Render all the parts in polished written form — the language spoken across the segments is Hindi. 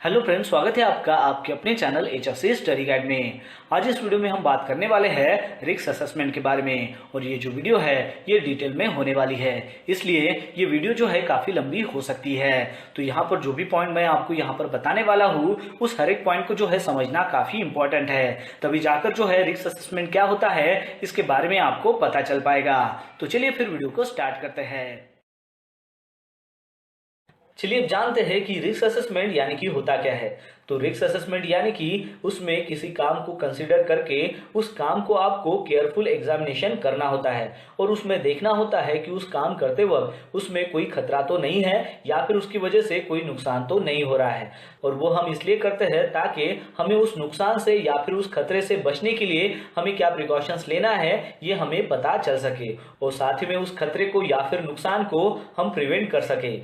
हेलो फ्रेंड्स, स्वागत है आपका आपके अपने चैनल HFC स्टडी गाइड में। आज इस वीडियो में हम बात करने वाले हैं रिस्क असेसमेंट के बारे में। और ये जो वीडियो है ये डिटेल में होने वाली है, इसलिए ये वीडियो जो है काफ़ी लंबी हो सकती है। तो यहाँ पर जो भी पॉइंट मैं आपको यहाँ पर बताने वाला हूँ उस हर एक पॉइंट को जो है समझना काफ़ी इंपॉर्टेंट है, तभी जाकर जो है रिस्क असेसमेंट क्या होता है इसके बारे में आपको पता चल पाएगा। तो चलिए फिर वीडियो को स्टार्ट करते हैं। चलिए अब जानते हैं कि रिस्क असेसमेंट यानी कि होता क्या है। तो रिस्क असेसमेंट यानी कि उसमें किसी काम को कंसीडर करके उस काम को आपको केयरफुल एग्जामिनेशन करना होता है और उसमें देखना होता है कि उस काम करते वक्त उसमें कोई खतरा तो नहीं है या फिर उसकी वजह से कोई नुकसान तो नहीं हो रहा है। और वो हम इसलिए करते हैं ताकि हमें उस नुकसान से या फिर उस खतरे से बचने के लिए हमें क्या प्रिकॉशंस लेना है ये हमें पता चल सके और साथ ही में उस खतरे को या फिर नुकसान को हम प्रिवेंट कर सके।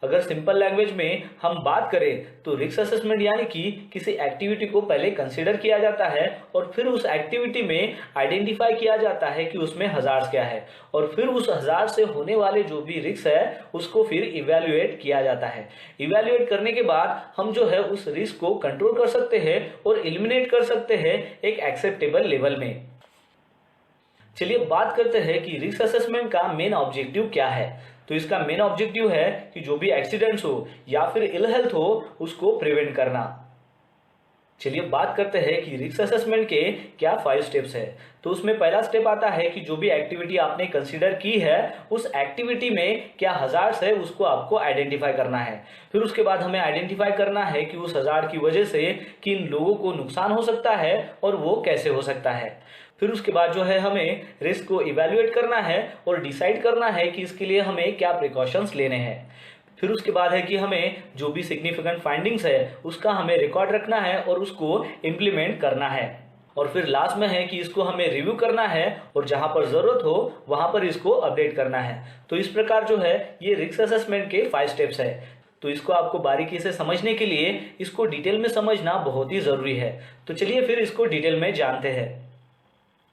अगर सिंपल लैंग्वेज में हम बात करें तो रिस्क असेसमेंट यानी कि किसी एक्टिविटी को पहले कंसीडर किया जाता है और फिर उस एक्टिविटी में आइडेंटिफाई किया जाता है कि उसमें हजार्ड्स क्या है और फिर उस हजार्ड से होने वाले जो भी रिस्क है उसको फिर इवैल्यूएट किया जाता है। इवैल्यूएट करने के बाद हम जो है उस रिस्क को कंट्रोल कर सकते हैं और एलिमिनेट कर सकते हैं एक एक्सेप्टेबल लेवल में। चलिए बात करते हैं कि रिस्क असेसमेंट का मेन ऑब्जेक्टिव क्या है। तो इसका मेन ऑब्जेक्टिव है कि जो भी एक्सीडेंट्स हो या फिर इल हेल्थ हो उसको प्रिवेंट करना। चलिए बात करते हैं कि रिस्क असेसमेंट के क्या 5 स्टेप्स है। तो उसमें पहला स्टेप आता है कि जो भी एक्टिविटी आपने कंसीडर की है उस एक्टिविटी में क्या हजार्ड्स है उसको आपको आइडेंटिफाई करना है। फिर उसके बाद हमें आइडेंटिफाई करना है कि उस हजार्ड की वजह से किन लोगों को नुकसान हो सकता है और वो कैसे हो सकता है। फिर उसके बाद जो है हमें रिस्क को इवैल्यूएट करना है और डिसाइड करना है कि इसके लिए हमें क्या प्रिकॉशंस लेने हैं। फिर उसके बाद है कि हमें जो भी सिग्निफिकेंट फाइंडिंग्स है उसका हमें रिकॉर्ड रखना है और उसको इम्प्लीमेंट करना है। और फिर लास्ट में है कि इसको हमें रिव्यू करना है और जहां पर जरूरत हो वहां पर इसको अपडेट करना है। तो इस प्रकार जो है ये रिस्क असेसमेंट के 5 स्टेप्स है। तो इसको आपको बारीकी से समझने के लिए इसको डिटेल में समझना बहुत ही जरूरी है। तो चलिए फिर इसको डिटेल में जानते हैं।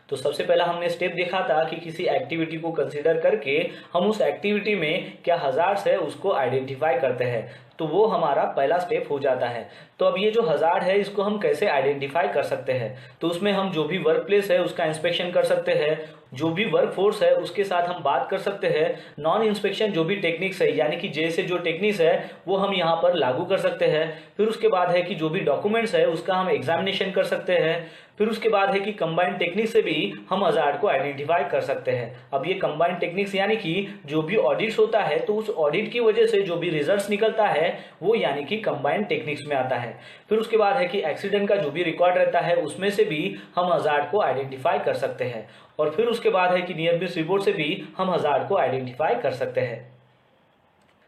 तो सबसे पहला हमने स्टेप देखा था कि किसी एक्टिविटी को कंसीडर करके हम उस एक्टिविटी में क्या हजार्ड्स है उसको आइडेंटिफाई करते हैं। तो वो हमारा पहला स्टेप हो जाता है। तो अब ये जो हजार्ड है इसको हम कैसे आइडेंटिफाई कर सकते हैं। तो उसमें हम जो भी वर्क प्लेस है उसका इंस्पेक्शन कर सकते हैं, जो भी वर्क फोर्स है उसके साथ हम बात कर सकते हैं। नॉन इंस्पेक्शन जो भी टेक्निक्स है यानी कि जैसे जो टेक्निक्स है वो हम यहाँ पर लागू कर सकते हैं। फिर उसके बाद है कि जो भी डॉक्यूमेंट्स है उसका हम एग्जामिनेशन कर सकते हैं। फिर उसके बाद है कि कंबाइंड टेक्निक से भी हम हजार्ड को आइडेंटिफाई कर सकते हैं। अब ये कंबाइंड टेक्निक्स यानी कि जो भी ऑडिट्स होता है तो उस ऑडिट की वजह से जो भी रिजल्ट्स निकलता है वो यानी कि कंबाइंड टेक्निक्स में आता है। फिर उसके बाद है कि एक्सीडेंट का जो भी रिकॉर्ड रहता है उसमें से भी हम हजार्ड को आइडेंटिफाई कर सकते हैं। और फिर उसके बाद है कि नियर मिस रिपोर्ट से भी हम हजार्ड को आइडेंटिफाई कर सकते हैं।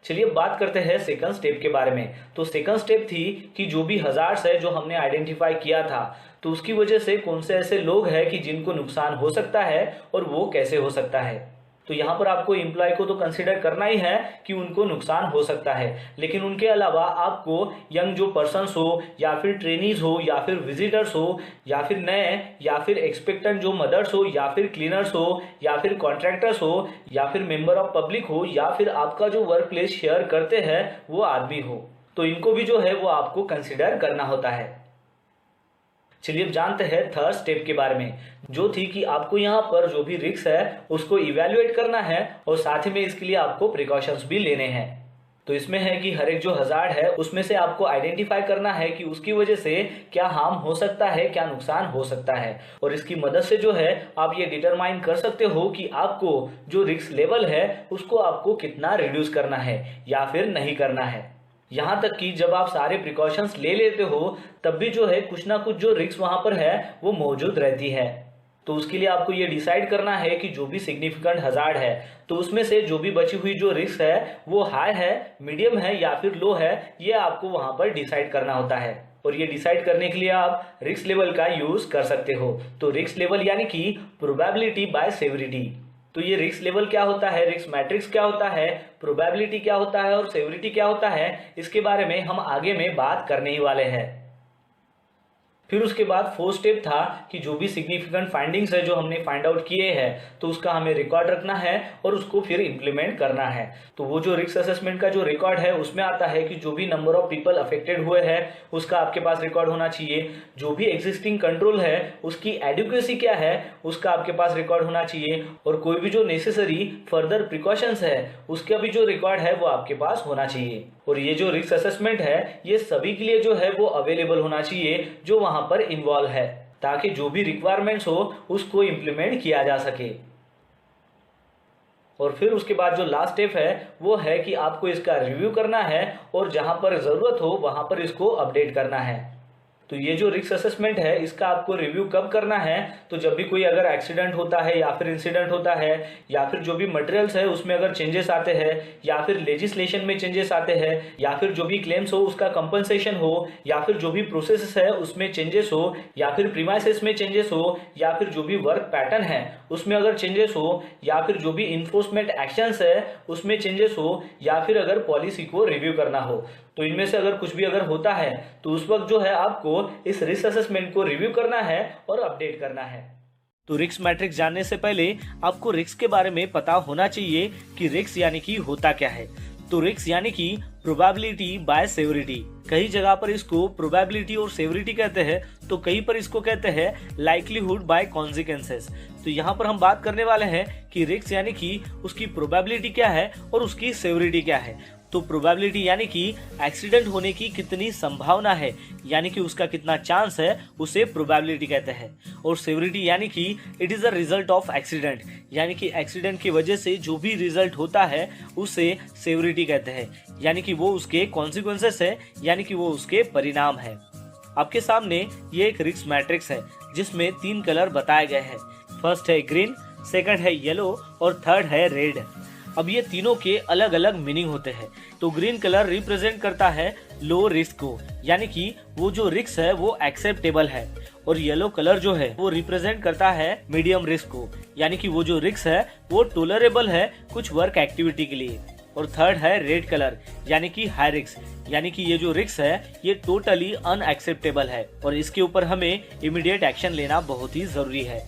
चलिए बात करते हैं सेकंड स्टेप के बारे में। तो सेकंड स्टेप थी कि जो भी हजार्ड्स है जो हमने आइडेंटिफाई किया था तो उसकी वजह से कौन से ऐसे लोग हैं कि जिनको नुकसान हो सकता है और वो कैसे हो सकता है। तो यहाँ पर आपको एम्प्लॉय को तो कंसीडर करना ही है कि उनको नुकसान हो सकता है, लेकिन उनके अलावा आपको यंग जो पर्सन्स हो या फिर ट्रेनीज हो या फिर विजिटर्स हो या फिर नए या फिर एक्सपेक्टेंट जो मदर्स हो या फिर क्लीनर्स हो या फिर कॉन्ट्रैक्टर्स हो या फिर मेंबर ऑफ पब्लिक हो या फिर आपका जो वर्क प्लेस शेयर करते हैं वो आदमी हो, तो इनको भी जो है वो आपको कंसिडर करना होता है। चलिए अब जानते हैं थर्ड स्टेप के बारे में, जो थी कि आपको यहाँ पर जो भी रिस्क है उसको इवैल्यूएट करना है और साथ ही में इसके लिए आपको प्रिकॉशंस भी लेने हैं। तो इसमें है कि हर एक जो हजार्ड है उसमें से आपको आइडेंटिफाई करना है कि उसकी वजह से क्या हार्म हो सकता है, क्या नुकसान हो सकता है। और इसकी मदद से जो है आप ये डिटरमाइन कर सकते हो कि आपको जो रिस्क लेवल है उसको आपको कितना रिड्यूस करना है या फिर नहीं करना है। यहाँ तक कि जब आप सारे प्रिकॉशंस ले लेते हो तब भी जो है कुछ ना कुछ जो रिस्क वहां पर है वो मौजूद रहती है। तो उसके लिए आपको ये डिसाइड करना है कि जो भी सिग्निफिकेंट हजार्ड है तो उसमें से जो भी बची हुई जो रिस्क है वो हाई है, मीडियम है या फिर लो है, ये आपको वहां पर डिसाइड करना होता है। और ये डिसाइड करने के लिए आप रिस्क लेवल का यूज कर सकते हो। तो रिस्क लेवल यानी कि प्रोबेबिलिटी बाय सेवरिटी। तो ये रिस्क लेवल क्या होता है, रिस्क मैट्रिक्स क्या होता है, प्रोबेबिलिटी क्या होता है और सेवरिटी क्या होता है, इसके बारे में हम आगे में बात करने ही वाले हैं। फिर उसके बाद फोर्थ स्टेप था कि जो भी सिग्निफिकेंट फाइंडिंग्स है जो हमने फाइंड आउट किए हैं तो उसका हमें रिकॉर्ड रखना है और उसको फिर इम्प्लीमेंट करना है। तो वो जो रिस्क असेसमेंट का जो रिकॉर्ड है उसमें आता है कि जो भी नंबर ऑफ पीपल अफेक्टेड हुए हैं उसका आपके पास रिकॉर्ड होना चाहिए, जो भी एग्जिस्टिंग कंट्रोल है उसकी एडिक्वेसी क्या है उसका आपके पास रिकॉर्ड होना चाहिए, और कोई भी जो नेसेसरी फर्दर प्रिकॉशंस है उसका भी जो रिकॉर्ड है वो आपके पास होना चाहिए। और ये जो रिस्क असेसमेंट है ये सभी के लिए जो है वो अवेलेबल होना चाहिए जो वहां पर इन्वॉल्व है, ताकि जो भी रिक्वायरमेंट्स हो उसको इम्प्लीमेंट किया जा सके। और फिर उसके बाद जो लास्ट स्टेप है वो है कि आपको इसका रिव्यू करना है और जहां पर जरूरत हो वहां पर इसको अपडेट करना है। तो ये जो रिस्क असेसमेंट है इसका आपको रिव्यू कब करना है, तो जब भी कोई अगर एक्सीडेंट होता है या फिर इंसिडेंट होता है या फिर जो भी मटेरियल्स है उसमें अगर चेंजेस आते हैं या फिर लेजिस्लेशन में चेंजेस आते हैं या फिर जो भी क्लेम्स हो उसका कंपनसेशन हो या फिर जो भी प्रोसेस है उसमें चेंजेस हो या फिर प्रीमाइसेस में चेंजेस हो या फिर जो भी वर्क पैटर्न है उसमें अगर चेंजेस हो या फिर जो भी इन्फोर्समेंट एक्शंस है उसमें चेंजेस हो या फिर अगर पॉलिसी को रिव्यू करना हो, तो इनमें से अगर कुछ भी अगर होता है तो उस वक्त जो है आपको इस रिस्क असेसमेंट को रिव्यू करना है और अपडेट करना है। तो रिस्क मैट्रिक्स जानने से पहले आपको रिस्क के बारे में पता होना चाहिए कि रिस्क यानी कि होता क्या है। तो रिस्क यानी कि प्रोबेबिलिटी बाय सेवरिटी, कई जगह पर इसको प्रोबेबिलिटी और सेवरिटी कहते हैं तो कहीं पर इसको कहते हैं लाइक्लीहुड बाय कॉन्सिक्वेंसेस। तो यहाँ पर हम बात करने वाले हैं कि रिस्क यानी कि उसकी प्रोबेबिलिटी क्या है और उसकी सेवरिटी क्या है। तो प्रोबेबिलिटी यानी कि एक्सीडेंट होने की कितनी संभावना है, यानी कि उसका कितना चांस है, उसे प्रोबेबिलिटी कहते हैं। और सेवरिटी यानी कि it is a result of accident, यानी कि एक्सीडेंट की वजह से जो भी रिजल्ट होता है उसे सेवरिटी कहते हैं, यानी कि वो उसके कॉन्सिक्वेंसेस है, यानी कि वो उसके परिणाम है। आपके सामने ये एक रिस्क मैट्रिक्स है जिसमें 3 कलर बताए गए हैं। फर्स्ट है ग्रीन, सेकंड है येलो और थर्ड है रेड। अब ये तीनों के अलग अलग मीनिंग होते हैं। तो ग्रीन कलर रिप्रेजेंट करता है लो रिस्क को, यानी कि वो जो रिस्क है वो एक्सेप्टेबल है, और येलो कलर जो है वो रिप्रेजेंट करता है मीडियम रिस्क को, यानी कि वो जो रिस्क है वो टोलरेबल है कुछ वर्क एक्टिविटी के लिए। और थर्ड है रेड कलर, यानी कि हाई रिस्क, यानी कि ये जो रिस्क है ये टोटली अनएक्सेप्टेबल है और इसके ऊपर हमें इमीडिएट एक्शन लेना बहुत ही जरूरी है।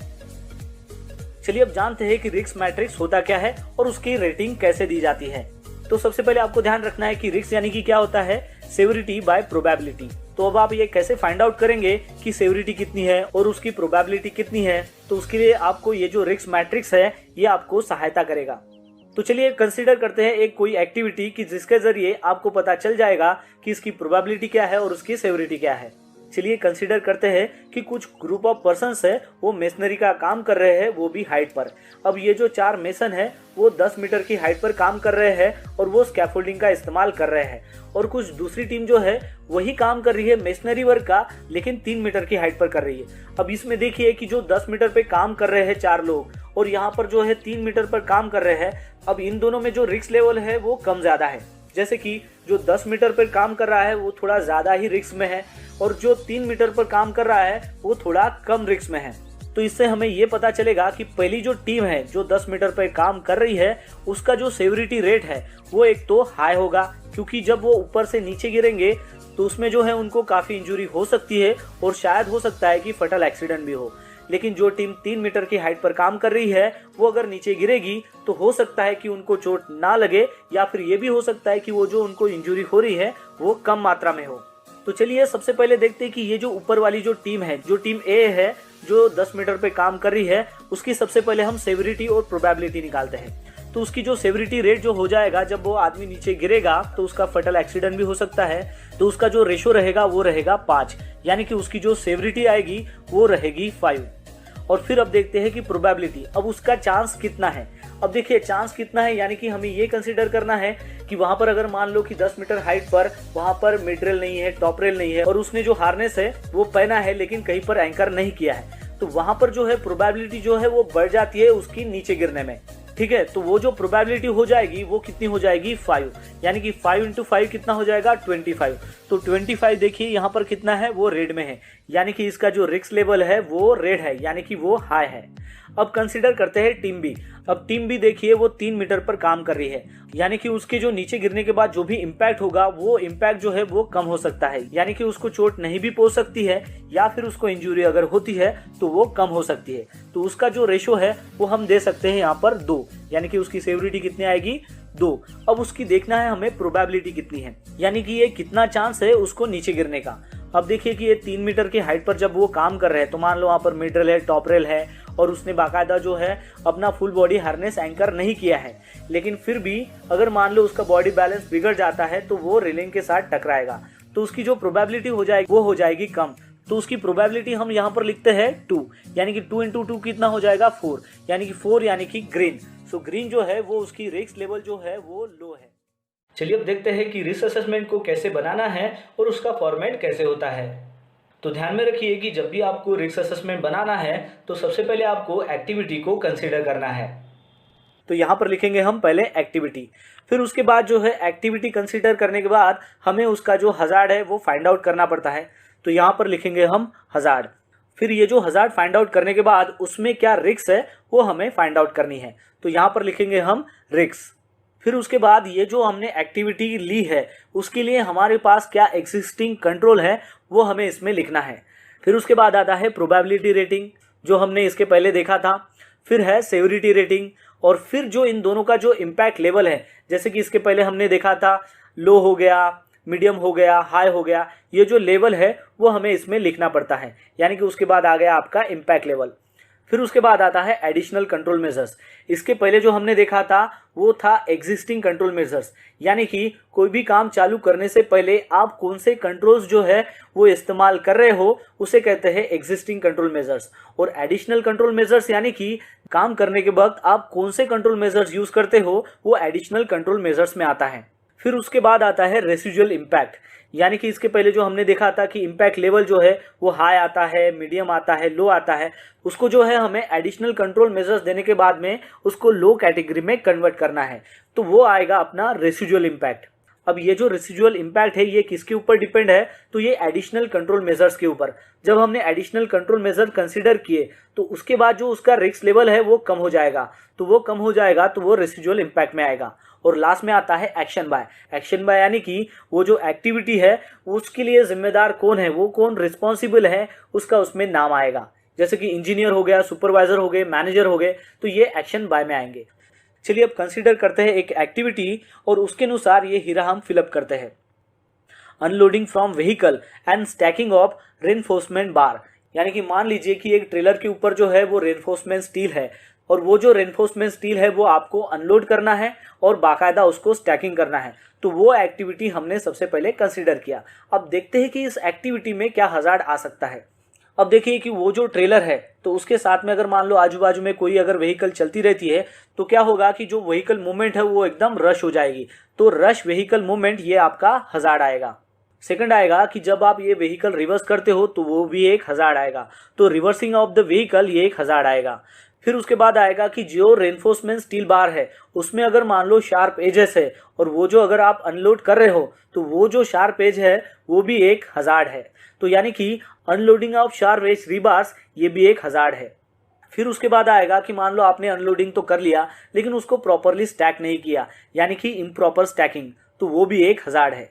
चलिए अब जानते हैं कि रिस्क मैट्रिक्स होता क्या है और उसकी रेटिंग कैसे दी जाती है। तो सबसे पहले आपको ध्यान रखना है कि रिस्क यानी कि क्या होता है, सेवरिटी बाय प्रोबेबिलिटी। तो अब आप ये कैसे फाइंड आउट करेंगे कि सेवरिटी कितनी है और उसकी प्रोबेबिलिटी कितनी है, तो उसके लिए आपको ये जो रिस्क मैट्रिक्स है ये आपको सहायता करेगा। तो चलिए कंसीडर करते हैं एक कोई एक्टिविटी कि जिसके जरिए आपको पता चल जाएगा कि इसकी प्रोबेबिलिटी क्या है और उसकी सेवरिटी क्या है। चलिए कंसीडर करते हैं कि कुछ ग्रुप ऑफ पर्सन्स है वो मेसनरी का काम कर रहे हैं, वो भी हाइट पर। अब ये जो 4 मेसन है वो 10 मीटर की हाइट पर काम कर रहे हैं और वो स्कैफोल्डिंग का इस्तेमाल कर रहे हैं, और कुछ दूसरी टीम जो है वही काम कर रही है मेसनरी वर्क का, लेकिन 3 मीटर की हाइट पर कर रही है। अब इसमें देखिए कि जो 10 मीटर पे काम कर रहे हैं 4 लोग और यहाँ पर जो है 3 मीटर पर काम कर रहे हैं, अब इन दोनों में जो रिस्क लेवल है वो कम ज्यादा है। जैसे कि जो 10 मीटर पर काम कर रहा है वो थोड़ा ज्यादा ही रिस्क में है और जो 3 मीटर पर काम कर रहा है वो थोड़ा कम रिस्क में है। तो इससे हमें ये पता चलेगा कि पहली जो टीम है जो 10 मीटर पर काम कर रही है उसका जो सेवरिटी रेट है वो एक तो हाई होगा, क्योंकि जब वो ऊपर से नीचे गिरेंगे तो उसमें जो है उनको काफी इंजुरी हो सकती है और शायद हो सकता है कि फटल एक्सीडेंट भी हो। लेकिन जो टीम 3 मीटर की हाइट पर काम कर रही है वो अगर नीचे गिरेगी तो हो सकता है कि उनको चोट ना लगे, या फिर ये भी हो सकता है कि वो जो उनको इंजुरी हो रही है वो कम मात्रा में हो। तो चलिए सबसे पहले देखते हैं कि ये जो ऊपर वाली जो टीम है, जो टीम ए है जो 10 मीटर पे काम कर रही है, उसकी सबसे पहले हम सेवरिटी और प्रोबेबिलिटी निकालते हैं। तो उसकी जो सेवरिटी रेट जो हो जाएगा जब वो आदमी नीचे गिरेगा तो उसका फटल एक्सीडेंट भी हो सकता है, तो उसका जो रेशो रहेगा वो रहेगा 5, यानी कि उसकी जो सेवरिटी आएगी वो रहेगी 5। और फिर अब देखते हैं कि प्रोबेबिलिटी, अब उसका चांस कितना है। अब देखिए चांस कितना है, यानी कि हमें ये कंसीडर करना है कि वहां पर अगर मान लो कि 10 मीटर हाइट पर वहां पर मिड रेल नहीं है, टॉप रेल नहीं है और उसने जो हार्नेस है वो पहना है लेकिन कहीं पर एंकर नहीं किया है, तो वहां पर जो है प्रोबेबिलिटी जो है वो बढ़ जाती है उसकी नीचे गिरने में। ठीक है, तो वो जो प्रोबेबिलिटी हो जाएगी वो कितनी हो जाएगी 5, यानी कि 5 × 5 कितना हो जाएगा 25। तो 25 देखिए यहाँ पर कितना है वो रेड में है, यानी कि इसका जो रिस्क लेवल है वो रेड है, यानी कि वो हाई है। अब कंसिडर करते हैं टीम बी। अब टीम बी देखिए वो 3 मीटर पर काम कर रही है, यानी कि उसके जो नीचे गिरने के बाद जो भी इम्पैक्ट होगा वो इम्पैक्ट जो है वो कम हो सकता है, यानी कि उसको चोट नहीं भी पहुंच सकती है या फिर उसको इंजरी अगर होती है तो वो कम हो सकती है। तो उसका जो रेशो है वो हम दे सकते हैं यहाँ पर 2, यानी कि उसकी सेवरिटी कितनी आएगी 2। अब उसकी देखना है हमें प्रोबेबिलिटी कितनी है, यानी कि ये कितना चांस है उसको नीचे गिरने का। अब देखिए कि ये 3 मीटर की हाइट पर जब वो काम कर रहे हैं तो मान लो वहाँ पर मिड रेल है, टॉप रेल है और उसने बाकायदा जो है अपना फुल बॉडी हार्नेस एंकर नहीं किया है, लेकिन फिर भी अगर मान लो उसका बॉडी बैलेंस बिगड़ जाता है तो वो रेलिंग के साथ टकराएगा, तो उसकी जो प्रोबेबिलिटी हो जाएगी वो हो जाएगी कम। तो उसकी प्रोबेबिलिटी हम यहाँ पर लिखते हैं 2, यानी कि 2 × 2 कितना हो जाएगा 4, यानी कि 4 यानी कि ग्रीन। सो ग्रीन जो है वो उसकी रिस्क लेवल जो है वो लो है। चलिए अब देखते हैं कि रिस्क असेसमेंट को कैसे बनाना है और उसका फॉर्मेट कैसे होता है। तो ध्यान में रखिए कि जब भी आपको रिस्क असेसमेंट बनाना है तो सबसे पहले आपको एक्टिविटी को कंसीडर करना है। तो यहाँ पर लिखेंगे हम पहले एक्टिविटी, फिर उसके बाद जो है एक्टिविटी कंसीडर करने के बाद हमें उसका जो हजार्ड है वो फाइंड आउट करना पड़ता है। तो यहाँ पर लिखेंगे हम हजार्ड, फिर ये जो हजार्ड फाइंड आउट करने के बाद उसमें क्या रिस्क है वो हमें फाइंड आउट करनी है। तो यहाँ पर लिखेंगे हम रिस्क। फिर उसके बाद ये जो हमने एक्टिविटी ली है उसके लिए हमारे पास क्या एग्जिस्टिंग कंट्रोल है वो हमें इसमें लिखना है। फिर उसके बाद आता है प्रोबेबिलिटी रेटिंग जो हमने इसके पहले देखा था, फिर है सेवरिटी रेटिंग, और फिर जो इन दोनों का जो इम्पैक्ट लेवल है, जैसे कि इसके पहले हमने देखा था लो हो गया, मीडियम हो गया, हाई हो गया, ये जो लेवल है वो हमें इसमें लिखना पड़ता है, यानी कि उसके बाद आ गया आपका इम्पैक्ट लेवल। फिर उसके बाद आता है एडिशनल कंट्रोल मेजर्स। इसके पहले जो हमने देखा था वो था एग्जिस्टिंग कंट्रोल मेजर्स, यानी कि कोई भी काम चालू करने से पहले आप कौन से कंट्रोल्स जो है वो इस्तेमाल कर रहे हो उसे कहते हैं एग्जिस्टिंग कंट्रोल मेजर्स। और एडिशनल कंट्रोल मेजर्स यानी कि काम करने के वक्त आप कौन से कंट्रोल मेजर्स यूज करते हो वो एडिशनल कंट्रोल मेजर्स में आता है। फिर उसके बाद आता है रेसिडुअल इम्पैक्ट, यानी कि इसके पहले जो हमने देखा था कि इम्पैक्ट लेवल जो है वो हाई आता है, मीडियम आता है, लो आता है, उसको जो है हमें एडिशनल कंट्रोल मेजर्स देने के बाद में उसको लो कैटेगरी में कन्वर्ट करना है, तो वो आएगा अपना रेसिडुअल इम्पैक्ट। अब ये जो रेसिडुअल इम्पैक्ट है ये किसके ऊपर डिपेंड है, तो ये एडिशनल कंट्रोल मेजर्स के ऊपर। जब हमने एडिशनल कंट्रोल मेजर कंसीडर किए तो उसके बाद जो उसका रिस्क लेवल है वो कम हो जाएगा, तो वो कम हो जाएगा तो वो रेसिडुअल इम्पैक्ट में आएगा। और लास्ट में आता है एक्शन बाय। एक्शन बाय यानी कि वो जो एक्टिविटी है उसके लिए जिम्मेदार कौन है, वो कौन रिस्पॉन्सिबल है, उसका उसमें नाम आएगा। जैसे कि इंजीनियर हो गया, सुपरवाइजर हो गए, मैनेजर हो गए, तो ये एक्शन बाय में आएंगे। चलिए अब कंसीडर करते हैं एक एक्टिविटी और उसके अनुसार ये हीरा हम फिलअप करते हैं। Unloading from vehicle and stacking of reinforcement बार, यानी कि मान लीजिए कि एक ट्रेलर के ऊपर जो है वो रेनफोर्समेंट स्टील है और वो जो रेनफोर्समेंट स्टील है वो आपको अनलोड करना है और बाकायदा उसको स्टैकिंग करना है। तो वो एक्टिविटी हमने सबसे पहले कंसीडर किया। अब देखते हैं कि इस एक्टिविटी में क्या हजार्ड आ सकता है। अब देखिए कि वो जो ट्रेलर है तो उसके साथ में अगर मान लो आजू बाजू में कोई अगर व्हीकल चलती रहती है तो क्या होगा कि जो व्हीकल मूवमेंट है वो एकदम रश हो जाएगी, तो रश व्हीकल मूवमेंट ये आपका हजार्ड आएगा। सेकंड आएगा कि जब आप ये व्हीकल रिवर्स करते हो तो वो भी एक हजार्ड आएगा, तो रिवर्सिंग ऑफ द व्हीकल ये एक हजार्ड आएगा। फिर उसके बाद आएगा कि जो रेनफोर्समेंट स्टील बार है उसमें अगर मान लो शार्प एजेस है और वो जो अगर आप अनलोड कर रहे हो तो वो जो शार्प एज है वो भी एक हजार्ड है, तो यानी कि unloading of sharp edge rebars ये भी एक हजार्ड है। फिर उसके बाद आएगा कि मान लो आपने अनलोडिंग तो कर लिया लेकिन उसको प्रॉपरली स्टैक नहीं किया, यानी कि इम्प्रॉपर स्टैकिंग, तो वो भी एक हजार्ड है।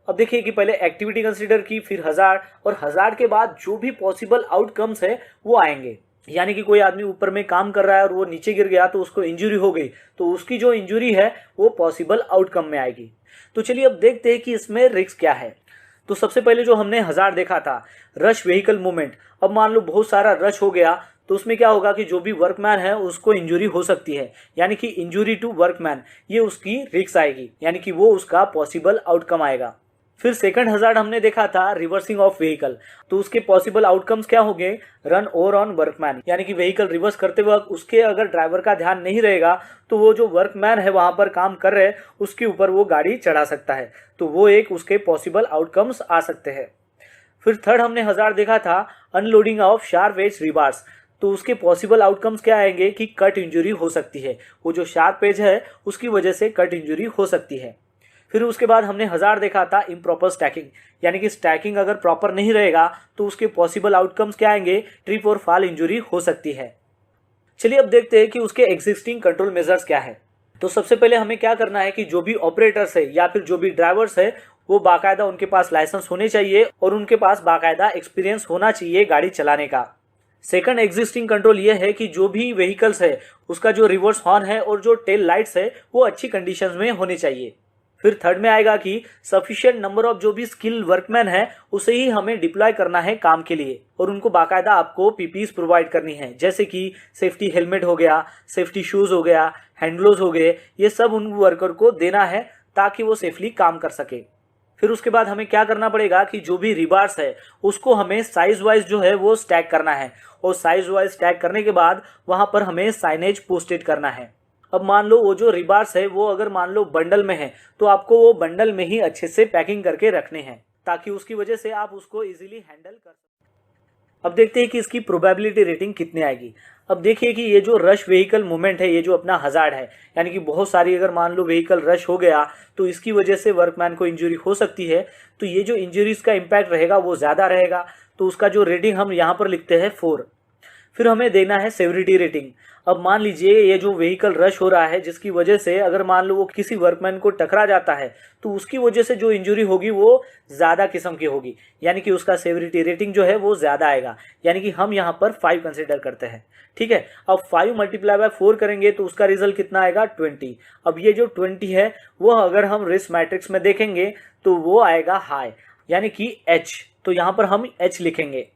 अब देखिए कि पहले एक्टिविटी कंसीडर की, फिर हजार्ड, और हजार्ड के बाद जो भी पॉसिबल आउटकम्स है वो आएंगे। यानी कि कोई आदमी ऊपर में काम कर रहा है और वो नीचे गिर गया तो उसको इंजरी हो गई, तो उसकी जो इंजरी है वो पॉसिबल आउटकम में आएगी। तो चलिए अब देखते हैं कि इसमें रिस्क क्या है। तो सबसे पहले जो हमने हजार्ड देखा था रश व्हीकल मूवमेंट, अब मान लो बहुत सारा रश हो गया तो उसमें क्या होगा कि जो भी वर्कमैन है उसको इंजरी हो सकती है, यानी कि इंजरी टू वर्कमैन, ये उसकी रिस्क आएगी, यानी कि वो उसका पॉसिबल आउटकम आएगा। फिर सेकंड हजार्ड हमने देखा था रिवर्सिंग ऑफ व्हीकल, तो उसके पॉसिबल आउटकम्स क्या होंगे, रन ओवर ऑन वर्कमैन, यानी कि व्हीकल रिवर्स करते वक्त उसके अगर ड्राइवर का ध्यान नहीं रहेगा तो वो जो वर्कमैन है वहां पर काम कर रहे उसके ऊपर वो गाड़ी चढ़ा सकता है, तो वो एक उसके पॉसिबल आउटकम्स आ सकते हैं। फिर थर्ड हमने हजार्ड देखा था unloading of sharp edge rebars, तो उसके पॉसिबल आउटकम्स क्या आएंगे कि कट इंजरी हो सकती है, वो जो शार्प एज है उसकी वजह से कट इंजरी हो सकती है। फिर उसके बाद हमने हजार्ड देखा था इम्प्रॉपर स्टैकिंग, यानी कि स्टैकिंग अगर प्रॉपर नहीं रहेगा तो उसके पॉसिबल आउटकम्स क्या आएंगे, ट्रिप और फॉल इंजरी हो सकती है। चलिए अब देखते हैं कि उसके एग्जिस्टिंग कंट्रोल मेजर्स क्या है। तो सबसे पहले हमें क्या करना है कि जो भी ऑपरेटर्स है या फिर जो भी ड्राइवर्स है वो बाकायदा उनके पास लाइसेंस होने चाहिए और उनके पास बाकायदा एक्सपीरियंस होना चाहिए गाड़ी चलाने का। सेकंड एग्जिस्टिंग कंट्रोल ये है कि जो भी व्हीकल्स है उसका जो रिवर्स हॉर्न है और जो टेल लाइट्स है वो अच्छी कंडीशंस में होने चाहिए। फिर थर्ड में आएगा कि सफिशिएंट नंबर ऑफ जो भी स्किल वर्कमैन है उसे ही हमें डिप्लॉय करना है काम के लिए और उनको बाकायदा आपको पीपीज प्रोवाइड करनी है, जैसे कि सेफ्टी हेलमेट हो गया, सेफ्टी शूज हो गया, हैंड ग्लोव्स हो गए, ये सब उन वर्कर को देना है ताकि वो सेफली काम कर सके। फिर उसके बाद हमें क्या करना पड़ेगा कि जो भी रिबार्स है उसको हमें साइज वाइज जो है वो स्टैक करना है और साइज वाइज स्टैक करने के बाद वहां पर हमें साइनेज पोस्टेड करना है। अब मान लो वो जो रिबार्स है वो अगर मान लो बंडल में है तो आपको वो बंडल में ही अच्छे से पैकिंग करके रखने हैं ताकि उसकी वजह से आप उसको इजीली हैंडल कर सकें। अब देखते हैं कि इसकी प्रोबेबिलिटी रेटिंग कितनी आएगी। अब देखिए कि ये जो रश व्हीकल मूवमेंट है, ये जो अपना हजार्ड है, यानी कि बहुत सारी अगर मान लो व्हीकल रश हो गया तो इसकी वजह से वर्कमैन को इंजरी हो सकती है, तो ये जो इंजरीज का इम्पैक्ट रहेगा वो ज़्यादा रहेगा। तो उसका जो रेटिंग हम यहाँ पर लिखते हैं 4। फिर हमें देना है सेवरिटी रेटिंग। अब मान लीजिए ये जो व्हीकल रश हो रहा है जिसकी वजह से अगर मान लो वो किसी वर्कमैन को टकरा जाता है तो उसकी वजह से जो इंजरी होगी वो ज़्यादा किस्म की होगी, यानी कि उसका सेवरिटी रेटिंग जो है वो ज़्यादा आएगा, यानी कि हम यहाँ पर 5 कंसिडर करते हैं। ठीक है, अब 5 × 4 करेंगे तो उसका रिजल्ट कितना आएगा 20। अब ये जो 20 है वो अगर हम रिस्क मैट्रिक्स में देखेंगे तो वो आएगा हाई, यानी कि H, तो यहाँ पर हम H लिखेंगे।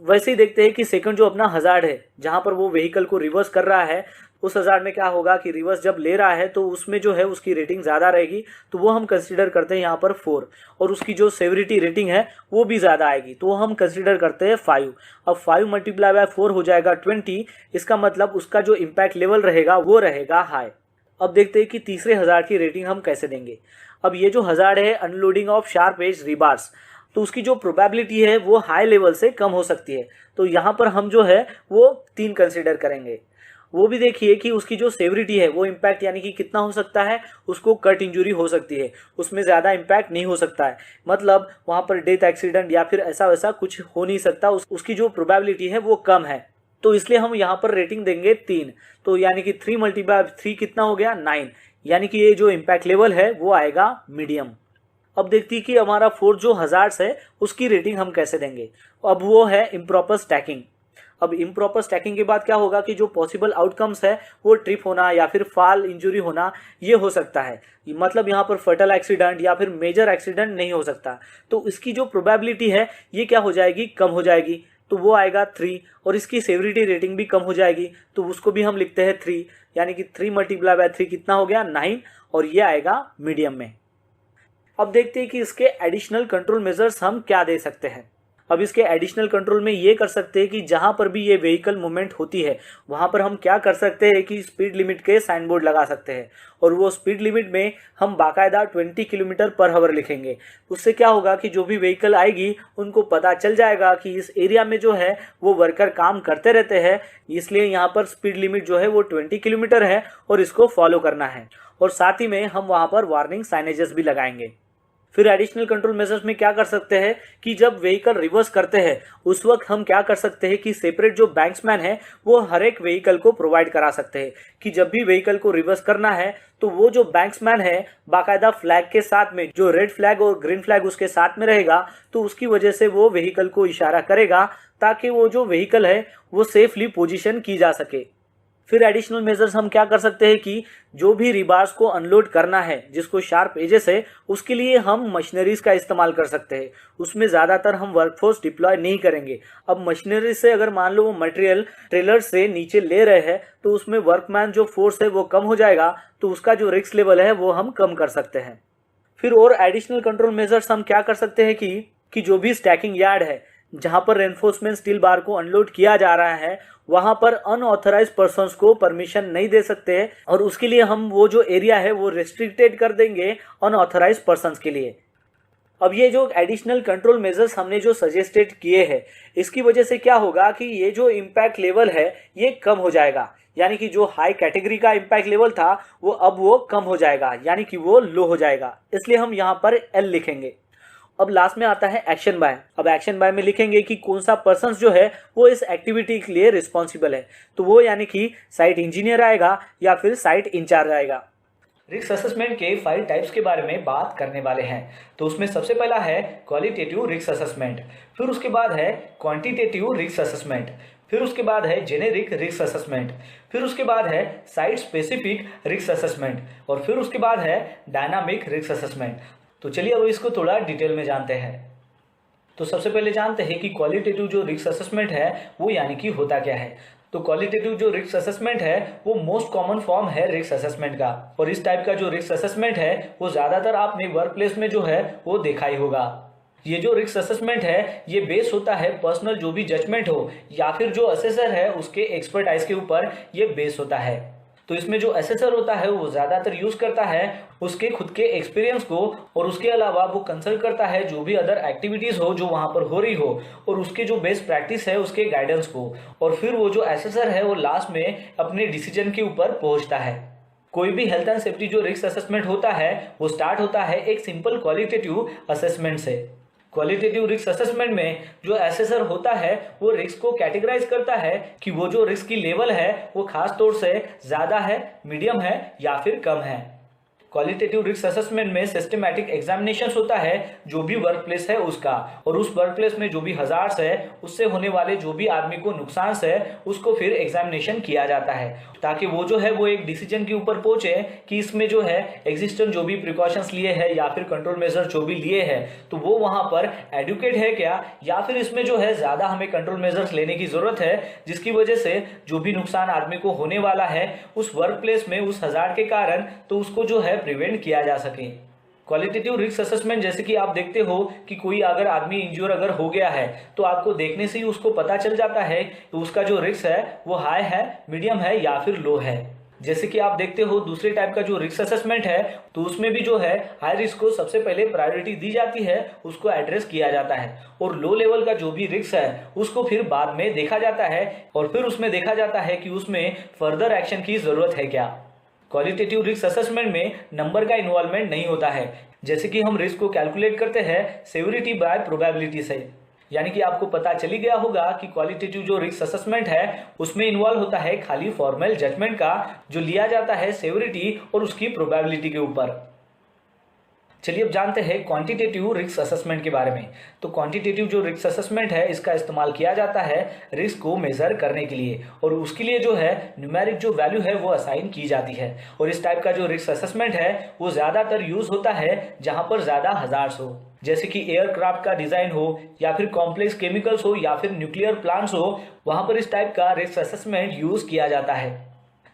वैसे ही देखते हैं कि सेकंड जो अपना हजार्ड है जहां पर वो व्हीकल को रिवर्स कर रहा है, उस हजार्ड में क्या होगा कि रिवर्स जब ले रहा है तो उसमें जो है उसकी रेटिंग ज़्यादा रहेगी, तो वो हम कंसीडर करते हैं यहाँ पर 4 और उसकी जो सेवरिटी रेटिंग है वो भी ज़्यादा आएगी तो वो हम कंसीडर करते हैं 5। अब 5 × 4 हो जाएगा 20, इसका मतलब उसका जो इम्पैक्ट लेवल रहेगा वो रहेगा हाई। अब देखते हैं कि तीसरे हजार्ड की रेटिंग हम कैसे देंगे। अब ये जो हजार्ड है unloading of sharp edge rebars, तो उसकी जो प्रोबेबिलिटी है वो हाई लेवल से कम हो सकती है, तो यहाँ पर हम जो है वो 3 कंसीडर करेंगे। वो भी देखिए कि उसकी जो सेवरिटी है वो इम्पैक्ट यानी कि कितना हो सकता है, उसको कट इंजरी हो सकती है, उसमें ज़्यादा इम्पैक्ट नहीं हो सकता है, मतलब वहाँ पर डेथ एक्सीडेंट या फिर ऐसा वैसा कुछ हो नहीं सकता, उसकी जो प्रोबेबिलिटी है वो कम है, तो इसलिए हम यहाँ पर रेटिंग देंगे 3। तो यानी कि 3 × 3 कितना हो गया 9, यानी कि ये जो इम्पैक्ट लेवल है वो आएगा मीडियम। अब देखती है कि हमारा 4 जो हजार्ड्स है उसकी रेटिंग हम कैसे देंगे। अब वो है इम्प्रॉपर स्टैकिंग। अब इम्प्रॉपर स्टैकिंग के बाद क्या होगा कि जो पॉसिबल आउटकम्स है वो ट्रिप होना या फिर फॉल इंजरी होना ये हो सकता है, मतलब यहाँ पर फर्टल एक्सीडेंट या फिर मेजर एक्सीडेंट नहीं हो सकता, तो इसकी जो प्रोबेबिलिटी है ये क्या हो जाएगी, कम हो जाएगी, तो वो आएगा 3 और इसकी सेवरिटी रेटिंग भी कम हो जाएगी तो उसको भी हम लिखते हैं 3, यानी कि 3 × 3 कितना हो गया 9 और ये आएगा मीडियम में। अब देखते हैं कि इसके एडिशनल कंट्रोल मेजर्स हम क्या दे सकते हैं। अब इसके एडिशनल कंट्रोल में ये कर सकते हैं कि जहां पर भी ये व्हीकल मूवमेंट होती है वहां पर हम क्या कर सकते हैं कि स्पीड लिमिट के साइन बोर्ड लगा सकते हैं और वो स्पीड लिमिट में हम बाकायदा 20 km/h लिखेंगे। उससे क्या होगा कि जो भी व्हीकल आएगी उनको पता चल जाएगा कि इस एरिया में जो है वो वर्कर काम करते रहते हैं, इसलिए यहाँ पर स्पीड लिमिट जो है वो 20 km है और इसको फॉलो करना है, और साथ ही में हम वहाँ पर वार्निंग साइनेजेस भी लगाएंगे। फिर एडिशनल कंट्रोल मेजर्स में क्या कर सकते हैं कि जब व्हीकल रिवर्स करते हैं उस वक्त हम क्या कर सकते हैं कि सेपरेट जो बैंक्समैन है वो हर एक व्हीकल को प्रोवाइड करा सकते हैं कि जब भी व्हीकल को रिवर्स करना है तो वो जो बैंक्समैन है बाकायदा फ्लैग के साथ में जो रेड फ्लैग और ग्रीन फ्लैग उसके साथ में रहेगा, तो उसकी वजह से वो व्हीकल को इशारा करेगा ताकि वो जो व्हीकल है वो सेफली पोजीशन की जा सके। फिर एडिशनल मेजर्स हम क्या कर सकते हैं कि जो भी रिबार्स को अनलोड करना है जिसको शार्प एजेस है उसके लिए हम मशीनरीज का इस्तेमाल कर सकते हैं। उसमें ज़्यादातर हम वर्कफोर्स डिप्लॉय नहीं करेंगे। अब मशीनरी से अगर मान लो वो मटेरियल ट्रेलर से नीचे ले रहे हैं तो उसमें वर्कमैन जो फोर्स है वो कम हो जाएगा, तो उसका जो रिस्क लेवल है वो हम कम कर सकते हैं। फिर और एडिशनल कंट्रोल मेजर्स हम क्या कर सकते हैं कि जो भी स्टैकिंग यार्ड है जहां पर रेनफोर्समेंट स्टील बार को अनलोड किया जा रहा है वहां पर अनऑथराइज्ड पर्सन्स को परमिशन नहीं दे सकते हैं, और उसके लिए हम वो जो एरिया है वो रिस्ट्रिक्टेड कर देंगे अनऑथराइज्ड पर्सन्स के लिए। अब ये जो एडिशनल कंट्रोल मेजर्स हमने जो सजेस्टेड किए हैं इसकी वजह से क्या होगा कि ये जो इम्पैक्ट लेवल है ये कम हो जाएगा, यानी कि जो हाई कैटेगरी का इम्पैक्ट लेवल था वो अब वो कम हो जाएगा, यानी कि वो लो हो जाएगा, इसलिए हम यहाँ पर L लिखेंगे। अब लास्ट में आता है एक्शन बाय। अब एक्शन बाय में लिखेंगे कि कौन सा पर्सन जो है वो इस एक्टिविटी के लिए रिस्पॉन्सिबल है, तो वो यानी कि साइट इंजीनियर आएगा या फिर साइट इंचार्ज आएगा। रिस्क असेसमेंट के 5 टाइप्स के बारे में बात करने वाले हैं। तो उसमें सबसे पहला है क्वालिटेटिव रिस्क असेसमेंट, फिर उसके बाद है क्वांटिटेटिव रिस्क असेसमेंट, फिर उसके बाद है जेनेरिक रिस्क असेसमेंट, फिर उसके बाद है साइट स्पेसिफिक रिस्क असेसमेंट और फिर उसके बाद है डायनामिक रिस्क असेसमेंट। तो चलिए अब इसको थोड़ा डिटेल में जानते हैं। तो सबसे पहले जानते हैं कि क्वालिटेटिव जो रिस्क असेसमेंट है वो यानी कि होता क्या है। तो क्वालिटेटिव जो रिस्क असेसमेंट है वो मोस्ट कॉमन फॉर्म है रिस्क असेसमेंट का, और इस टाइप का जो रिस्क असेसमेंट है वो ज्यादातर आपने वर्क प्लेस में जो है वो देखा ही होगा। ये जो रिस्क असेसमेंट है ये बेस होता है पर्सनल जो भी जजमेंट हो या फिर जो असेसर है उसके एक्सपर्टाइज के ऊपर ये बेस होता है। तो इसमें जो असेसर होता है वो ज्यादातर यूज करता है उसके खुद के एक्सपीरियंस को, और उसके अलावा वो कंसल्ट करता है जो भी अदर एक्टिविटीज हो जो वहां पर हो रही हो और उसके जो बेस्ट प्रैक्टिस है उसके गाइडेंस को, और फिर वो जो असेसर है वो लास्ट में अपने डिसीजन के ऊपर पहुंचता है। कोई भी हेल्थ एंड सेफ्टी जो रिस्क असेसमेंट होता है वो स्टार्ट होता है एक सिंपल क्वालिटेटिव असेसमेंट से। क्वालिटेटिव रिस्क असेसमेंट में जो असेसर होता है वो रिस्क को कैटेगराइज करता है कि वो जो रिस्क की लेवल है वो खास तौर से ज्यादा है, मीडियम है या फिर कम है। क्वालिटेटिव रिस्क असेसमेंट में सिस्टमैटिक एग्जामिनेशन होता है जो भी वर्क प्लेस है उसका, और उस वर्क प्लेस में जो भी हजार्ड्स है उससे होने वाले जो भी आदमी को नुकसान है उसको फिर एग्जामिनेशन किया जाता है ताकि वो जो है वो एक डिसीजन के ऊपर पहुंचे कि इसमें जो है एग्जिस्टेंट जो भी प्रिकॉशंस लिए हैं या फिर कंट्रोल मेजर जो भी लिए हैं तो वो वहां पर एडुकेट है क्या, या फिर इसमें जो है ज्यादा हमें कंट्रोल मेजर्स लेने की जरूरत है जिसकी वजह से जो भी नुकसान आदमी को होने वाला है उस वर्क प्लेस में उस हजार्ड के कारण तो उसको जो है प्रिवेंट किया जा सके। क्वालिटेटिव रिस्क असेसमेंट जैसे कि आप देखते हो कि कोई अगर आदमी इंज्योर अगर हो गया है तो आपको देखने से ही उसको पता चल जाता है कि उसका जो रिस्क है वो हाई है, मीडियम है या फिर लो है। जैसे कि आप देखते हो दूसरे टाइप का जो रिस्क असेसमेंट है तो उसमें भी जो है हाई रिस्क को सबसे पहले प्रायोरिटी दी जाती है, उसको एड्रेस किया जाता है, और लो लेवल का जो भी रिस्क है उसको फिर बाद में देखा जाता है और फिर उसमें देखा जाता है कि उसमें फर्दर एक्शन की जरूरत है क्या। क्वालिटेटिव रिस्क असेसमेंट में नंबर का इन्वॉल्वमेंट नहीं होता है, जैसे कि हम रिस्क को कैलकुलेट करते हैं सेवरिटी बाय प्रोबेबिलिटी से। यानी कि आपको पता चली गया होगा कि क्वालिटेटिव जो रिस्क असेसमेंट है उसमें इन्वॉल्व होता है खाली फॉर्मल जजमेंट का जो लिया जाता है सेवरिटी और उसकी प्रोबेबिलिटी के ऊपर। चलिए अब जानते हैं क्वांटिटेटिव रिस्क असेसमेंट के बारे में। तो क्वांटिटेटिव जो रिस्क असेसमेंट है इसका इस्तेमाल किया जाता है रिस्क को मेजर करने के लिए, और उसके लिए जो है न्यूमेरिक जो वैल्यू है वो असाइन की जाती है। और इस टाइप का जो रिस्क असेसमेंट है वो ज्यादातर यूज होता है जहां पर ज्यादा हजार्ड्स हो, जैसे कि एयरक्राफ्ट का डिजाइन हो या फिर कॉम्प्लेक्स केमिकल्स हो या फिर न्यूक्लियर प्लांट्स हो, वहां पर इस टाइप का रिस्क असेसमेंट यूज किया जाता है।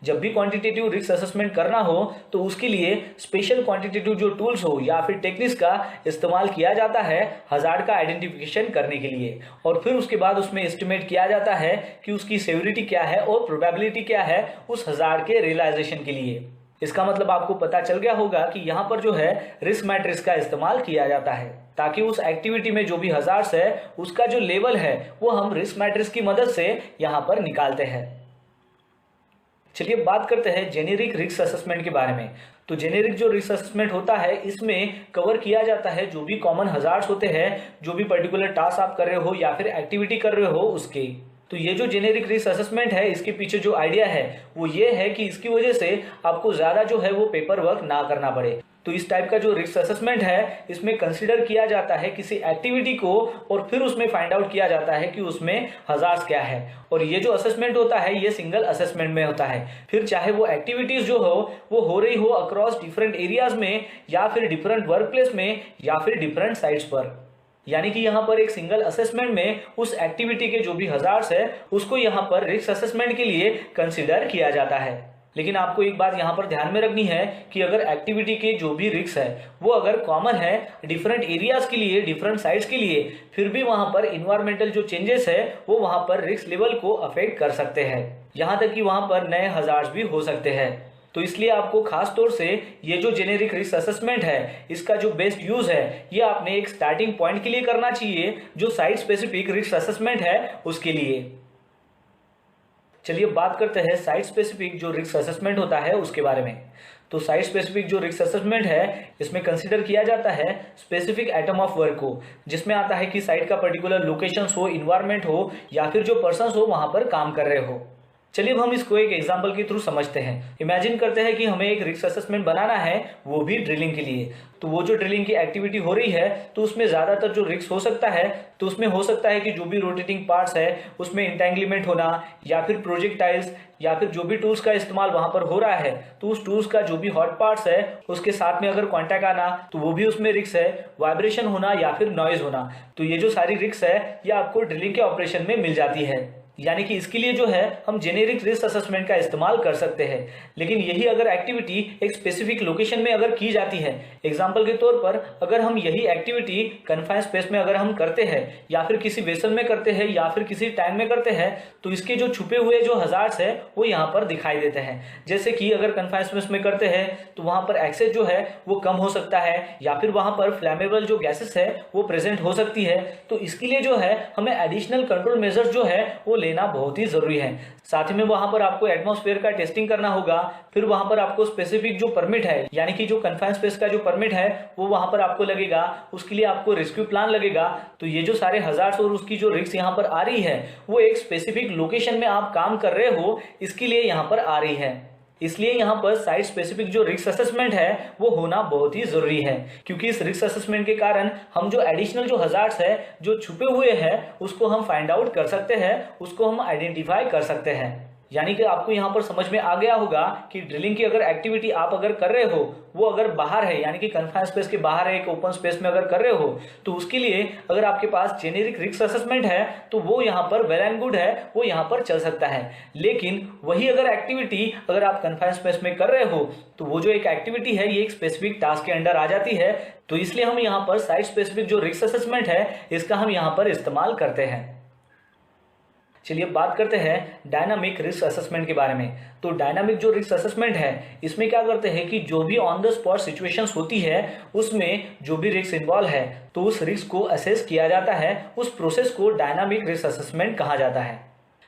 जब भी क्वांटिटेटिव रिस्क असेसमेंट करना हो तो उसके लिए स्पेशल क्वांटिटेटिव जो टूल्स हो या फिर टेक्निक्स का इस्तेमाल किया जाता है हजार्ड का आइडेंटिफिकेशन करने के लिए, और फिर उसके बाद उसमें एस्टिमेट किया जाता है कि उसकी सेवरिटी क्या है और प्रोबेबिलिटी क्या है उस हजार्ड के रियलाइजेशन के लिए। इसका मतलब आपको पता चल गया होगा कि यहाँ पर जो है रिस्क मैट्रिक्स का इस्तेमाल किया जाता है ताकि उस एक्टिविटी में जो भी हजार्ड्स है उसका जो लेवल है वो हम रिस्क मैट्रिक्स की मदद से यहाँ पर निकालते हैं। चलिए बात करते हैं जेनेरिक रिस्क असेसमेंट के बारे में। तो जेनेरिक जो रिस्क असेसमेंट होता है इसमें कवर किया जाता है जो भी कॉमन हजार्ड्स होते हैं, जो भी पर्टिकुलर टास्क आप कर रहे हो या फिर एक्टिविटी कर रहे हो उसके। तो ये जो जेनेरिक रिस्क असेसमेंट है इसके पीछे जो आइडिया है वो ये है कि इसकी वजह से आपको ज्यादा जो है वो पेपर वर्क ना करना पड़े। तो इस टाइप का जो रिस्क असेसमेंट है इसमें कंसीडर किया जाता है किसी एक्टिविटी को और फिर उसमें फाइंड आउट किया जाता है कि उसमें हजार्ड्स क्या है, और ये जो असेसमेंट होता है ये सिंगल असेसमेंट में होता है। फिर चाहे वो एक्टिविटीज जो हो वो हो रही हो अक्रॉस डिफरेंट एरियाज में या फिर डिफरेंट वर्क प्लेस में या फिर डिफरेंट साइट्स पर। यानी कि यहाँ पर एक सिंगल असेसमेंट में उस एक्टिविटी के जो भी हजार्ड्स है उसको यहाँ पर रिस्क असेसमेंट के लिए कंसीडर किया जाता है। लेकिन आपको एक बात यहाँ पर ध्यान में रखनी है कि अगर एक्टिविटी के जो भी रिस्क है वो अगर कॉमन है डिफरेंट एरियाज के लिए, डिफरेंट साइट्स के लिए, फिर भी वहां पर इन्वायरमेंटल जो चेंजेस है वो वहां पर रिस्क लेवल को अफेक्ट कर सकते हैं, यहाँ तक कि वहां पर नए हजार्ड्स भी हो सकते हैं। तो इसलिए आपको खास तौर से ये जो जेनेरिक रिस्क असेसमेंट है इसका जो बेस्ट यूज है ये आपने एक स्टार्टिंग पॉइंट के लिए करना चाहिए जो साइट स्पेसिफिक रिस्क असेसमेंट है उसके लिए। चलिए बात करते हैं साइट स्पेसिफिक जो रिस्क असेसमेंट होता है उसके बारे में। तो साइट स्पेसिफिक जो रिस्क असेसमेंट है इसमें कंसीडर किया जाता है स्पेसिफिक आइटम ऑफ वर्क को, जिसमें आता है कि साइट का पर्टिकुलर लोकेशन हो, इन्वायरमेंट हो या फिर जो पर्सन हो वहां पर काम कर रहे हो। चलिए अब हम इसको एक एग्जांपल के थ्रू समझते हैं। इमेजिन करते हैं कि हमें एक रिस्क असेसमेंट बनाना है, वो भी ड्रिलिंग के लिए। तो वो जो ड्रिलिंग की एक्टिविटी हो रही है तो उसमें ज्यादातर जो रिस्क हो सकता है तो उसमें हो सकता है कि जो भी रोटेटिंग पार्ट्स है उसमें इंटेंगलिमेंट होना, या फिर प्रोजेक्टाइल्स, या फिर जो भी टूल्स का इस्तेमाल वहां पर हो रहा है तो उस टूल्स का जो भी हॉट पार्ट्स है उसके साथ में अगर कॉन्टैक्ट आना तो वो भी उसमें रिस्क है, वाइब्रेशन होना या फिर नॉइज होना। तो ये जो सारी रिस्क है ये आपको ड्रिलिंग के ऑपरेशन में मिल जाती है। यानी कि इसके लिए जो है हम जेनेरिक रिस्क असेसमेंट का इस्तेमाल कर सकते हैं। लेकिन यही अगर एक्टिविटी एक स्पेसिफिक लोकेशन में अगर की जाती है, एग्जांपल के तौर पर अगर हम यही एक्टिविटी कन्फाइंड स्पेस में अगर हम करते हैं या फिर किसी वेसल में करते हैं या फिर किसी टैंक में करते हैं तो इसके जो छुपे हुए जो हजार्ड्स है वो यहाँ पर दिखाई देते हैं। जैसे कि अगर कन्फाइंड स्पेस में करते हैं तो वहां पर एक्सेस जो है वो कम हो सकता है, या फिर वहां पर फ्लैमेबल जो गैसेस है वो प्रेजेंट हो सकती है। तो इसके लिए जो है हमें एडिशनल कंट्रोल मेजर्स जो है वो लेना बहुत ही जरूरी है। साथ ही में वहां पर आपको एटमॉस्फेयर का टेस्टिंग करना होगा, फिर वहां पर आपको स्पेसिफिक जो परमिट है यानी कि जो कन्फाइंड स्पेस का जो परमिट है वो वहां पर आपको लगेगा, उसके लिए आपको रेस्क्यू प्लान लगेगा। तो ये जो सारे हजार्ड्स और उसकी जो रिस्क यहाँ पर आ रही है वो एक स्पेसिफिक लोकेशन में आप काम कर रहे हो इसके लिए यहाँ पर आ रही है। इसलिए यहाँ पर साइट स्पेसिफिक जो रिस्क असेसमेंट है वो होना बहुत ही जरूरी है, क्योंकि इस रिस्क असेसमेंट के कारण हम जो एडिशनल जो हजार्ड्स है जो छुपे हुए हैं उसको हम फाइंड आउट कर सकते हैं, उसको हम आइडेंटिफाई कर सकते हैं। यानी कि आपको यहाँ पर समझ में आ गया होगा कि ड्रिलिंग की अगर एक्टिविटी आप अगर कर रहे हो वो अगर बाहर है यानी कि कन्फाइंड स्पेस के बाहर है, एक ओपन स्पेस में अगर कर रहे हो तो उसके लिए अगर आपके पास जेनेरिक रिस्क असेसमेंट है तो वो यहाँ पर वेल एंड गुड है, वो यहाँ पर चल सकता है। लेकिन वही अगर एक्टिविटी अगर आप कन्फाइंड स्पेस में कर रहे हो तो वो जो एक एक्टिविटी है ये एक स्पेसिफिक टास्क के अंडर आ जाती है। तो इसलिए हम यहाँ पर साइट स्पेसिफिक जो रिस्क असेसमेंट है इसका हम यहाँ पर इस्तेमाल करते हैं। चलिए बात करते हैं डायनामिक रिस्क असेसमेंट के बारे में। तो डायनामिक जो रिस्क असेसमेंट है इसमें क्या करते हैं कि जो भी ऑन द स्पॉट सिचुएशंस होती है उसमें जो भी रिस्क इन्वॉल्व है तो उस रिस्क को असेस किया जाता है, उस प्रोसेस को डायनामिक रिस्क असेसमेंट कहा जाता है।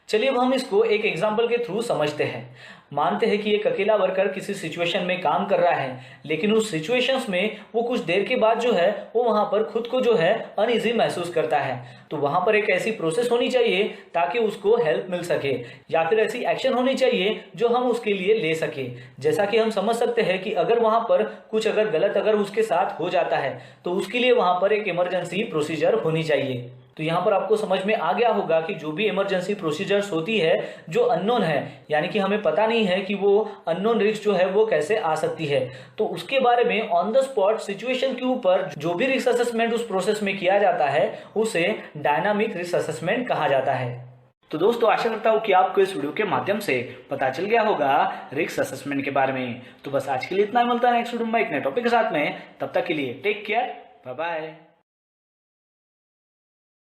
चलिए अब हम इसको एक एग्जांपल के थ्रू समझते हैं। मानते हैं कि एक अकेला वर्कर किसी सिचुएशन में काम कर रहा है, लेकिन उस सिचुएशंस में वो कुछ देर के बाद जो है वो वहां पर खुद को जो है अनइजी महसूस करता है। तो वहां पर एक ऐसी प्रोसेस होनी चाहिए ताकि उसको हेल्प मिल सके, या फिर ऐसी एक्शन होनी चाहिए जो हम उसके लिए ले सके। जैसा कि हम समझ सकते हैं कि अगर वहां पर कुछ अगर गलत अगर उसके साथ हो जाता है तो उसके लिए वहां पर एक इमरजेंसी प्रोसीजर होनी चाहिए। तो यहाँ पर आपको समझ में आ गया होगा कि जो भी इमरजेंसी प्रोसीजर्स होती है जो अननोन है यानी कि हमें पता नहीं है कि वो अननोन रिस्क जो है वो कैसे आ सकती है, तो उसके बारे में ऑन द स्पॉट सिचुएशन के ऊपर जो भी रिस्क असेसमेंट उस प्रोसेस में किया जाता है उसे डायनामिक रिस्क असेसमेंट कहा जाता है। तो दोस्तों आशा करता हूँ कि आपको इस वीडियो के माध्यम से पता चल गया होगा रिस्क असेसमेंट के बारे में। तो बस आज के लिए इतना ही, मिलता है नेक्स्ट वीडियो में एक नए टॉपिक के साथ में। तब तक के लिए टेक केयर, बाय बाय।